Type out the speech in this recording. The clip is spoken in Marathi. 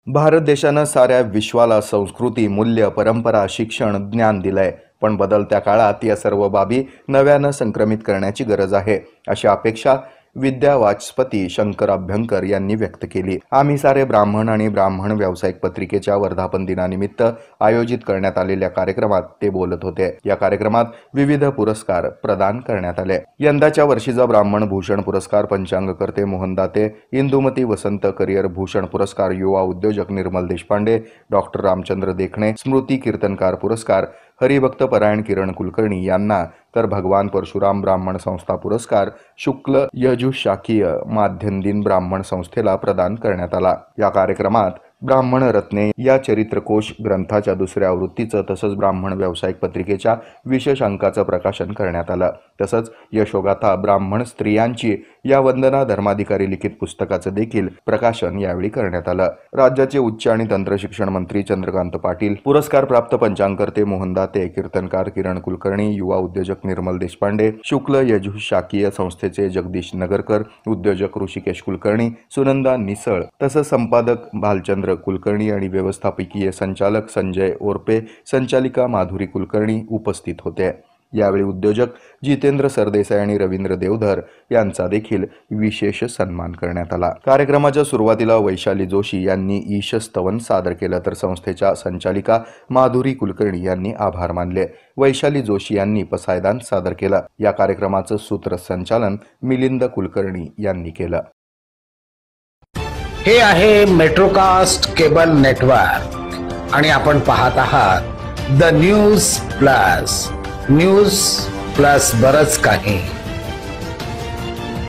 भारत देशानं साऱ्या विश्वाला संस्कृती, मूल्य, परंपरा, शिक्षण, ज्ञान दिलंय. पण बदलत्या काळात या सर्व बाबी नव्यानं संक्रमित करण्याची गरज आहे, अशी अपेक्षा विद्यावाचस्पती शंकर अभ्यंकर यांनी व्यक्त केली. आम्ही सारे ब्राह्मण आणि ब्राह्मण व्यावसायिक पत्रिकेच्या वर्धापन दिनानिमित्त आयोजित करण्यात आलेल्या कार्यक्रमात ते बोलत होते. या कार्यक्रमात विविध पुरस्कार प्रदान करण्यात आले. यंदाच्या वर्षीचा ब्राह्मण भूषण पुरस्कार पंचांगकर्ते मोहन दाते, इंदुमती वसंत करिअर भूषण पुरस्कार युवा उद्योजक निर्मल देशपांडे, डॉक्टर रामचंद्र देखणे स्मृती कीर्तनकार पुरस्कार हरिभक्त परायण किरण कुलकर्णी यांना, तर भगवान परशुराम ब्राह्मण संस्था पुरस्कार शुक्ल यजुः शाकीय माध्यम दिन ब्राह्मण संस्थेला प्रदान करण्यात आला. या कार्यक्रमात ब्राह्मण रत्ने या चरित्रकोश ग्रंथाच्या दुसऱ्या आवृत्तीचं तसंच ब्राह्मण व्यावसायिक पत्रिकेच्या विशेष अंकाचं प्रकाशन करण्यात आलं. तसंच यशोगाथा ब्राह्मण स्त्रियांची या वंदना धर्माधिकारी लिखित पुस्तकाचं देखील प्रकाशन यावेळी करण्यात आलं. राज्याचे उच्च आणि तंत्र शिक्षण मंत्री चंद्रकांत पाटील, पुरस्कार प्राप्त पंचांगकर्ते मोहन दाते, कीर्तनकार किरण कुलकर्णी, युवा उद्योजक निर्मल देशपांडे, शुक्ल यजुः शाकीय संस्थेचे जगदीश नगरकर, उद्योजक ऋषिकेश कुलकर्णी, सुनंदा निसळ, तसंच संपादक भालचंद्र कुलकर्णी आणि व्यवस्थापकीय संचालक संजय ओरपे, संचालिका माधुरी कुलकर्णी उपस्थित होते. यावेळी उद्योजक जितेंद्र सरदेसाई आणि रवींद्र देवधर यांचा देखील विशेष सन्मान करण्यात आला. कार्यक्रमाच्या सुरुवातीला वैशाली जोशी यांनी ईशस्तवन सादर केलं, तर संस्थेच्या संचालिका माधुरी कुलकर्णी यांनी आभार मानले. वैशाली जोशी यांनी पसायदान सादर केलं. या कार्यक्रमाचं सूत्रसंचालन मिलिंद कुलकर्णी यांनी केलं. हे आहे मेट्रोकास्ट केबल नेटवर्क आणि आपण पाहत आहात the news plus. News plus बरंच काही.